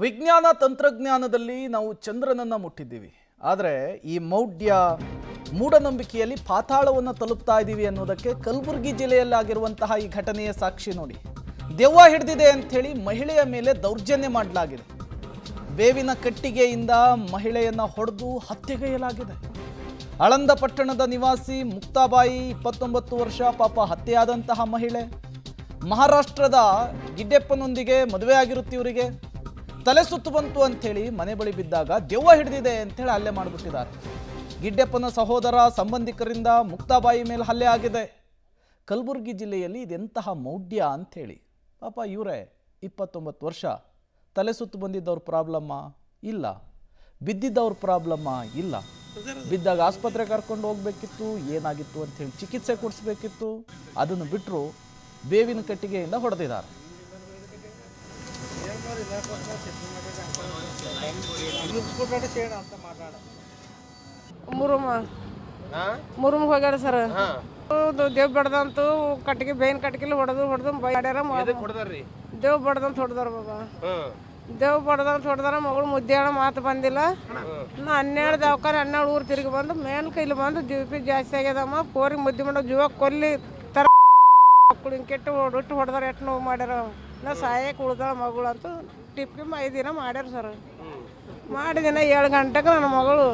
ವಿಜ್ಞಾನ ತಂತ್ರಜ್ಞಾನದಲ್ಲಿ ನಾವು ಚಂದ್ರನನ್ನು ಮುಟ್ಟಿದ್ದೀವಿ. ಆದರೆ ಈ ಮೌಢ್ಯ ಮೂಢನಂಬಿಕೆಯಲ್ಲಿ ಪಾತಾಳವನ್ನು ತಲುಪ್ತಾ ಇದ್ದೀವಿ ಅನ್ನೋದಕ್ಕೆ ಕಲಬುರಗಿ ಜಿಲ್ಲೆಯಲ್ಲಾಗಿರುವಂತಹ ಈ ಘಟನೆಯ ಸಾಕ್ಷಿ ನೋಡಿ. ದೆವ್ವ ಹಿಡಿದಿದೆ ಅಂಥೇಳಿ ಮಹಿಳೆಯ ಮೇಲೆ ದೌರ್ಜನ್ಯ ಮಾಡಲಾಗಿದೆ. ಬೇವಿನ ಕಟ್ಟಿಗೆಯಿಂದ ಮಹಿಳೆಯನ್ನು ಹೊಡೆದು ಹತ್ಯೆಗೈಯಲಾಗಿದೆ. ಆಳಂದ ಪಟ್ಟಣದ ನಿವಾಸಿ ಮುಕ್ತಾಬಾಯಿ 29 ವರ್ಷ ಪಾಪ ಹತ್ಯೆಯಾದಂತಹ ಮಹಿಳೆ. ಮಹಾರಾಷ್ಟ್ರದ ಗಿಡ್ಡೆಪ್ಪನೊಂದಿಗೆ ಮದುವೆ ಆಗಿರುತ್ತೆ ಇವರಿಗೆ. ತಲೆ ಸುತ್ತು ಬಂತು ಅಂಥೇಳಿ ಮನೆ ಬಳಿ ಬಿದ್ದಾಗ ದೆವ್ವ ಹಿಡಿದಿದೆ ಅಂಥೇಳಿ ಹಲ್ಲೆ ಮಾಡಿಬಿಟ್ಟಿದ್ದಾರೆ. ಗಿಡ್ಡೆಪ್ಪನ ಸಹೋದರ ಸಂಬಂಧಿಕರಿಂದ ಮುಕ್ತಾಬಾಯಿ ಮೇಲೆ ಹಲ್ಲೆ ಆಗಿದೆ. ಕಲಬುರಗಿ ಜಿಲ್ಲೆಯಲ್ಲಿ ಇದೆಂತಹ ಮೌಢ್ಯ ಅಂಥೇಳಿ. ಪಾಪ ಇವರೇ 29 ವರ್ಷ. ತಲೆ ಸುತ್ತು ಬಂದಿದ್ದವ್ರ ಪ್ರಾಬ್ಲಮ್ಮ ಇಲ್ಲ, ಬಿದ್ದಿದ್ದವ್ರ ಪ್ರಾಬ್ಲಮ್ಮ ಇಲ್ಲ. ಬಿದ್ದಾಗ ಆಸ್ಪತ್ರೆ ಕರ್ಕೊಂಡು ಹೋಗ್ಬೇಕಿತ್ತು, ಏನಾಗಿತ್ತು ಅಂಥೇಳಿ ಚಿಕಿತ್ಸೆ ಕೊಡಿಸ್ಬೇಕಿತ್ತು. ಅದನ್ನು ಬಿಟ್ಟರು ಬೇವಿನ ಕಟ್ಟಿಗೆಯಿಂದ ಹೊಡೆದಿದ್ದಾರೆ. ಮುರುಮ್ ಹೋಗ್ಯಾರ ಸರ್. ದೇವ್ ಬಡ್ದಂತು ಕಟ್ಟಿಗೆ ಬೇವಿನ ಕಟ್ಟಿಗೆ ಹೊಡೆದು ಮಾಡ್ಯಾರ. ದೇವ್ ಬಡ್ದಂತ ಹೊಡೆದಾರ ಬಾಬಾ. ದೇವ್ ಬಡ್ದಂತ ಹೊಡೆದಾರ. ಮಗಳು ಮುದ್ದೆ ಹೇಳೋ ಮಾತು ಬಂದಿಲ್ಲ. ನಾ 12 ದವಾಖಾನೆ 12 ಊರು ತಿರುಗಿ ಬಂದು ಮೇಲ್ ಕೈಲಿ ಬಂದು ಬಿ ಜಾಸ್ತಿ ಆಗ್ಯದಮ್ಮ. ಪೋರಿಗೆ ಮುದ್ದೆ ಮಾಡೋ ಜೀವ ಕೊಲ್ಲಿ ತರ ಕೆಟ್ಟು ಹೊಟ್ಟು ಹೊಡೆದಾರ. ಎಷ್ಟು ನೋವು ಮಾಡ್ಯಾರ. ನಾ ಸಾಯಕ್ಕೆ ಉಳ್ದಾಳ ಮಗಳು ಅಂತೂ ಟಿಪ್ಗೆ 5 ದಿನ ಮಾಡ್ಯಾರ ಸರ್. ಮಾಡಿದಿನ 7 ಗಂಟೆಗೆ ನನ್ನ ಮಗಳು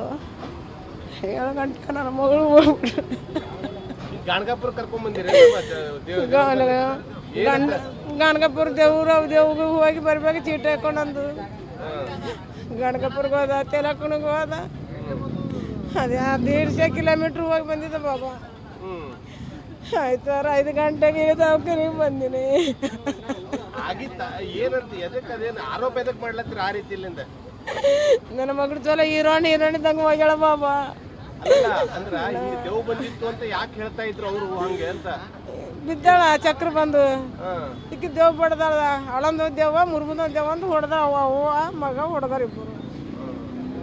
ಗಾಣಗಾಪುರ ಕರ್ಕೊಂಡ್ಬಂದಿರ. ಗಾಣಗಾಪುರ ದೇವ್ಗೆ ಹೋಗಿ ಬರ್ಬೇಕು. ಚೀಟಿ ಹಾಕೊಂಡಂದು ಗಾಣಗಾಪುರ್ಗೆ ಹೋದ, ತೆಲಕುಣಿಗೆ ಹೋದ. ಅದೇ 150 ಕಿಲೋಮೀಟ್ರ್ ಹೋಗಿ ಬಂದಿದ್ದ ಬಾಬಾ. ಆಯ್ತು ಸರ್. 5 ಗಂಟೆಗೆ ದವಾಖಾನೆಗೆ ಬಂದಿನಿ. ಆರೋಪ ಎದಕ್ಕೆ ಮಾಡ್ಲತ್ತೀರ ಆ ರೀತಿಯಿಂದ? ನನ್ನ ಮಗಳು ಚಲೋ ಹೀರೋಣಿ ತಂಗ ಹೋಗ್ಯಾಳ ಬಾಬಾ. ಅಂದ್ರ ಈ ದೇವ್ ಬಂದಿತ್ತು ಅಂತ ಯಾಕೆ ಹೇಳ್ತಾ ಇದ್ರು ಅವರು ಹಂಗೆ ಅಂತ? ಬಿದ್ದಾಳ ಚಕ್ರ ಬಂದು ಈಗ ದೇವ್ ಬಡ್ದಾಳ. ಅಳಂದ ದೇವ ಮುರ್ಮುದ ದೇವ ಅಂತ ಹೊಡೆದ. ಅವ್ವ ಮಗ ಹೊಡೆದಾರ. ಇಬ್ಬರು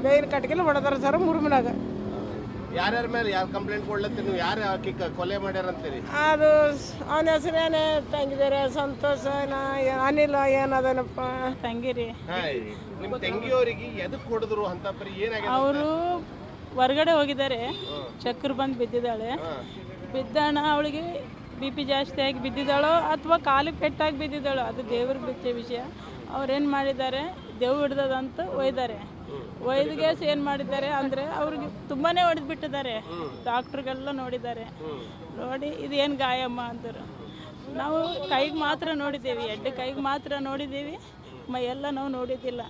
ಬೇವಿನ ಕಟ್ಟಿಗೆಲ್ಲ ಹೊಡೆದಾರ ಸರ್ ಮುರ್ಮಿನಾಗ. ಯಾರ್ಯಾರ ಮೇಲೆ ಯಾರು ಕಂಪ್ಲೇಂಟ್ ಕೊಡ್ಲತ್ತೀರಿ ನೀವು? ಯಾರು ಹಾಕಿ ಕೊಲೆ ಮಾಡ್ಯಾರ ಅಂತೀರಿ? ಅದು ಅವನ ಹೆಸರೇನೆ ತಂಗಿದಾರೆ. ಸಂತೋಷ ಅನಿಲ ಏನದನಪ್ಪ ತಂಗಿರಿ. ನಿಮ್ಮ ತಂಗಿಯವರಿಗೆ ಎದಕ್ಕೆ ಹೊಡೆದ್ರು ಅಂತ ಪರಿ? ಏನಾಗಿದೆ? ಅವರು ಹೊರಗಡೆ ಹೋಗಿದ್ದಾರೆ. ಚಕ್ರ ಬಂದು ಬಿದ್ದಿದ್ದಾಳೆ. ಬಿದ್ದಾಣ ಅವಳಿಗೆ BP ಜಾಸ್ತಿ ಆಗಿ ಬಿದ್ದಿದ್ದಾಳೋ ಅಥವಾ ಕಾಲಿಗೆ ಪೆಟ್ಟಾಗಿ ಬಿದ್ದಿದ್ದಾಳೋ ಅದು ದೇವ್ರಿಗೆ ಬಿಚ್ಚ ವಿಷಯ. ಅವ್ರೇನು ಮಾಡಿದ್ದಾರೆ, ದೇವ್ ಹಿಡ್ದದಂತ ಒಯ್ದಾರೆ. ಒಯ್ದ್ಗ್ಯಾಸ್ ಏನು ಮಾಡಿದ್ದಾರೆ ಅಂದರೆ ಅವ್ರಿಗೆ ತುಂಬಾ ಹೊಡೆದ್ಬಿಟ್ಟಿದ್ದಾರೆ. ಡಾಕ್ಟ್ರಿಗೆಲ್ಲ ನೋಡಿದ್ದಾರೆ. ನೋಡಿ ಇದೇನು ಗಾಯಮ್ಮ ಅಂದರು. ನಾವು ಕೈಗೆ ಮಾತ್ರ ನೋಡಿದ್ದೀವಿ, ಎಡ್ಡೆ ಕೈಗೆ ಮಾತ್ರ ನೋಡಿದ್ದೀವಿ. ಮೈಯೆಲ್ಲ ನಾವು ನೋಡಿದ್ದಿಲ್ಲ.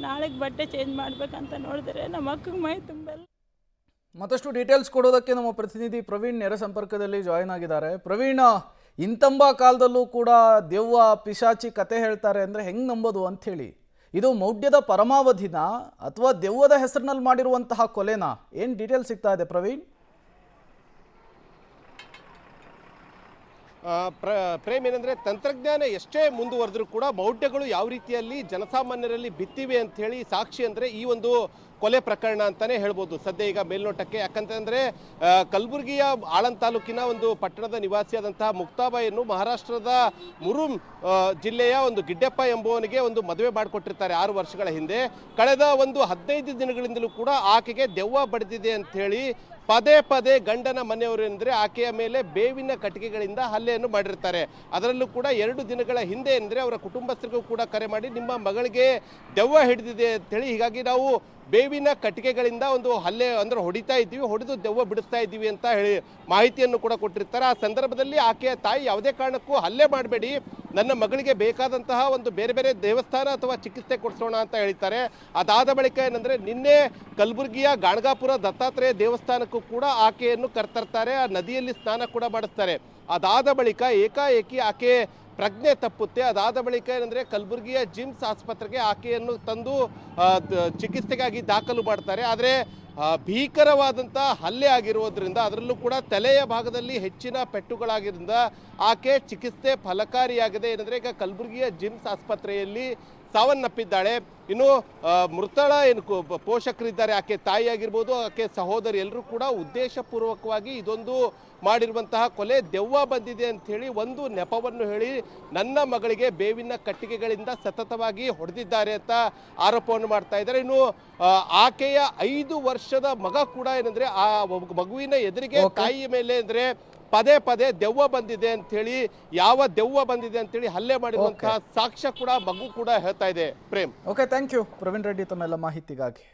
ನಾಳೆಗೆ ಬಟ್ಟೆ ಚೇಂಜ್ ಮಾಡ್ಬೇಕಂತ ನೋಡಿದರೆ ನಮ್ಮ ಅಕ್ಕಗೆ ಮೈ ತುಂಬೆಲ್ಲ. ಮತ್ತಷ್ಟು ಡೀಟೇಲ್ಸ್ ಕೊಡೋದಕ್ಕೆ ನಮ್ಮ ಪ್ರತಿನಿಧಿ ಪ್ರವೀಣ್ ನೇರ ಸಂಪರ್ಕದಲ್ಲಿ ಜಾಯಿನ್ ಆಗಿದ್ದಾರೆ. ಪ್ರವೀಣ್, ಇಂತಂಬ ಕಾಲದಲ್ಲೂ ಕೂಡ ದೆವ್ವ ಪಿಶಾಚಿ ಕತೆ ಹೇಳ್ತಾರೆ ಅಂದರೆ ಹೆಂಗೆ ನಂಬೋದು ಅಂಥೇಳಿ. ಇದು ಮೌಢ್ಯದ ಪರಮಾವಧಿನ ಅಥವಾ ದೆವ್ವದ ಹೆಸರಿನಲ್ಲಿ ಮಾಡಿರುವಂತಹ ಕೊಲೆನಾ? ಏನು ಡೀಟೇಲ್ಸ್ ಸಿಗ್ತಾ ಇದೆ ಪ್ರವೀಣ್? ಪ್ರೇಮ್, ಏನಂದರೆ ತಂತ್ರಜ್ಞಾನ ಎಷ್ಟೇ ಮುಂದುವರೆದ್ರೂ ಕೂಡ ಮೌಢ್ಯಗಳು ಯಾವ ರೀತಿಯಲ್ಲಿ ಜನಸಾಮಾನ್ಯರಲ್ಲಿ ಬಿತ್ತಿವೆ ಅಂತ ಹೇಳಿ ಸಾಕ್ಷಿ ಅಂದರೆ ಈ ಒಂದು ಕೊಲೆ ಪ್ರಕರಣ ಅಂತಾನೆ ಹೇಳ್ಬೋದು ಸದ್ಯ ಈಗ ಮೇಲ್ನೋಟಕ್ಕೆ. ಯಾಕಂತಂದರೆ ಕಲಬುರಗಿಯ ಆಳಂದ್ ತಾಲೂಕಿನ ಒಂದು ಪಟ್ಟಣದ ನಿವಾಸಿಯಾದಂತಹ ಮುಕ್ತಾಬಾಯಿಯನ್ನು ಮಹಾರಾಷ್ಟ್ರದ ಮುರುಮ್ ಜಿಲ್ಲೆಯ ಒಂದು ಗಿಡ್ಡೆಪ್ಪ ಎಂಬುವನಿಗೆ ಒಂದು ಮದುವೆ ಮಾಡಿಕೊಟ್ಟಿರ್ತಾರೆ 6 ವರ್ಷಗಳ ಹಿಂದೆ. ಕಳೆದ ಒಂದು 15 ದಿನಗಳಿಂದಲೂ ಕೂಡ ಆಕೆಗೆ ದೆವ್ವ ಬಡಿದಿದೆ ಅಂಥೇಳಿ ಪದೇ ಗಂಡನ ಮನೆಯವರೆಂದರೆ ಆಕೆಯ ಮೇಲೆ ಬೇವಿನ ಕಟ್ಟಿಗೆಗಳಿಂದ ಹಲ್ಲೆಯನ್ನು ಮಾಡಿರ್ತಾರೆ. ಅದರಲ್ಲೂ ಕೂಡ 2 ದಿನಗಳ ಹಿಂದೆ ಅಂದರೆ ಅವರ ಕುಟುಂಬಸ್ಥರಿಗೂ ಕೂಡ ಕರೆ ಮಾಡಿ ನಿಮ್ಮ ಮಗಳಿಗೆ ದೆವ್ವ ಹಿಡಿದಿದೆ ಅಂಥೇಳಿ, ಹೀಗಾಗಿ ನಾವು ಬೇವಿನ ಕಟ್ಟಿಗೆಗಳಿಂದ ಒಂದು ಹಲ್ಲೆ ಅಂದರೆ ಹೊಡಿತಾ ಇದ್ದೀವಿ, ಹೊಡೆದು ದೆವ್ವ ಬಿಡಿಸ್ತಾ ಇದ್ದೀವಿ ಅಂತ ಹೇಳಿ ಮಾಹಿತಿಯನ್ನು ಕೂಡ ಕೊಟ್ಟಿರ್ತಾರೆ. ಆ ಸಂದರ್ಭದಲ್ಲಿ ಆಕೆಯ ತಾಯಿ ಯಾವುದೇ ಕಾರಣಕ್ಕೂ ಹಲ್ಲೆ ಮಾಡಬೇಡಿ, ನನ್ನ ಮಗಳಿಗೆ ಬೇಕಾದಂತಹ ಒಂದು ಬೇರೆ ದೇವಸ್ಥಾನ ಅಥವಾ ಚಿಕಿತ್ಸೆ ಕೊಡಿಸೋಣ ಅಂತ ಹೇಳ್ತಾರೆ. ಅದಾದ ಬಳಿಕ ಏನಂದರೆ ನಿನ್ನೆ ಕಲಬುರಗಿಯ ಗಾಣಗಾಪುರ ದತ್ತಾತ್ರೇಯ ದೇವಸ್ಥಾನಕ್ಕೂ ಕೂಡ ಆಕೆಯನ್ನು ಕರ್ತರ್ತಾರೆ. ಆ ನದಿಯಲ್ಲಿ ಸ್ನಾನ ಕೂಡ ಮಾಡಿಸ್ತಾರೆ. ಅದಾದ ಬಳಿಕ ಏಕಾಏಕಿ ಆಕೆ ಪ್ರಜ್ಞೆ ತಪ್ಪುತ್ತೆ. ಅದಾದ ಬಳಿಕ ಏನಂದರೆ ಕಲಬುರಗಿಯ ಜಿಮ್ಸ್ ಆಸ್ಪತ್ರೆಗೆ ಆಕೆಯನ್ನು ತಂದು ಚಿಕಿತ್ಸೆಗಾಗಿ ದಾಖಲು ಮಾಡ್ತಾರೆ. ಆದರೆ ಭೀಕರವಾದಂಥ ಹಲ್ಲೆ ಆಗಿರುವುದರಿಂದ, ಅದರಲ್ಲೂ ಕೂಡ ತಲೆಯ ಭಾಗದಲ್ಲಿ ಹೆಚ್ಚಿನ ಪೆಟ್ಟುಗಳಾಗಿದ್ದರಿಂದ ಆಕೆ ಚಿಕಿತ್ಸೆ ಫಲಕಾರಿಯಾಗಿದೆ. ಏನಂದರೆ ಈಗ ಕಲಬುರಗಿಯ ಜಿಮ್ಸ್ ಆಸ್ಪತ್ರೆಯಲ್ಲಿ ಸಾವನ್ನಪ್ಪಿದ್ದಾಳೆ. ಇನ್ನು ಮೃತಳ ಏನು ಪೋಷಕರಿದ್ದಾರೆ, ಆಕೆ ತಾಯಿ ಆಗಿರ್ಬೋದು, ಆಕೆ ಸಹೋದರಿ ಎಲ್ಲರೂ ಕೂಡ ಉದ್ದೇಶಪೂರ್ವಕವಾಗಿ ಇದೊಂದು ಮಾಡಿರುವಂತಹ ಕೊಲೆ ದೆವ್ವ ಬಂದಿದೆ ಅಂತ ಹೇಳಿ ಒಂದು ನೆಪವನ್ನು ಹೇಳಿ ನನ್ನ ಮಗಳಿಗೆ ಬೇವಿನ ಕಟ್ಟಿಗೆಗಳಿಂದ ಸತತವಾಗಿ ಹೊಡೆದಿದ್ದಾರೆ ಅಂತ ಆರೋಪವನ್ನು ಮಾಡ್ತಾ ಇದ್ದಾರೆ. ಇನ್ನು ಆಕೆಯ 5 ವರ್ಷದ ಮಗ ಕೂಡ ಏನಂದ್ರೆ ಆ ಮಗುವಿನ ಎದುರಿಗೆ ತಾಯಿಯ ಮೇಲೆ ಅಂದ್ರೆ ಪದೇ ಪದೇ ದೆವ್ವ ಬಂದಿದೆ ಅಂತ ಹೇಳಿ, ಯಾವ ದೆವ್ವ ಬಂದಿದೆ ಅಂತ ಹೇಳಿ ಹಲ್ಲೆ ಮಾಡಿರುವಂತಹ ಸಾಕ್ಷ್ಯ ಕೂಡ ಮಗು ಕೂಡ ಹೇಳ್ತಾ ಇದೆ. Prem. Okay, thank you Praveen Reddy ತಮ್ಮೆಲ್ಲ ಮಾಹಿತಿಗಾಗಿ.